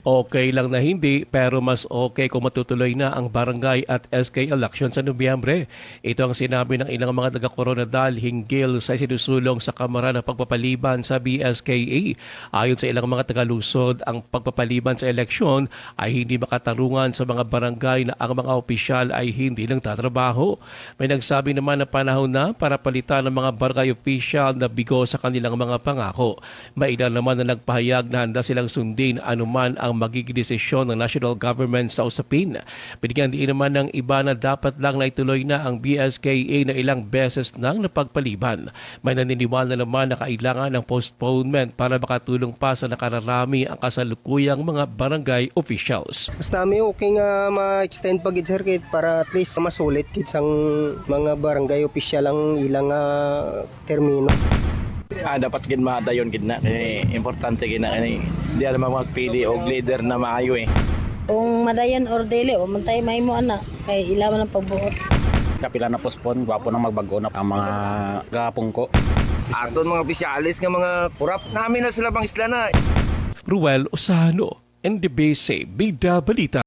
Okay lang na hindi pero mas okay kung matutuloy na ang barangay at SK election sa Nobyembre. Ito ang sinabi ng ilang mga taga-Coronadal hinggil sa sinusulong sa Kamara ng Pagpapaliban sa BSKA. Ayon sa ilang mga taga-Luzon, ang pagpapaliban sa eleksyon ay hindi makatarungan sa mga barangay na ang mga opisyal ay hindi nagtatrabaho. May nagsabi naman na panahon na para palitan ng mga barangay opisyal na bigo sa kanilang mga pangako. May ilan naman na nagpahayag na handa silang sundin anuman ang magiging desisyon ng national government sa usapin. Binigyan din naman ng iba na dapat lang na ituloy na ang BSKA na ilang beses nang napagpaliban. May naniniwala naman na kailangan ng postponement para makatulong pa sa nakararami ang kasalukuyang mga barangay officials. Basta may okay nga ma-extend pag circuit para at least masulit kitsang mga barangay official ang ilang termino. Dapat ginmada yun gidna kay importante gina kay di naman magpili og leader na maayo eh. Kung madayon or dili o mantay mahimo ana kay ilawan ang pagbuot. Kapila na postpone, gwapo nang magbago na ang mga gapong ko. Aton mga opisyalis nga mga kurap namin na sila bang isla na. Ruel Osano, NDBC, Bida Balita.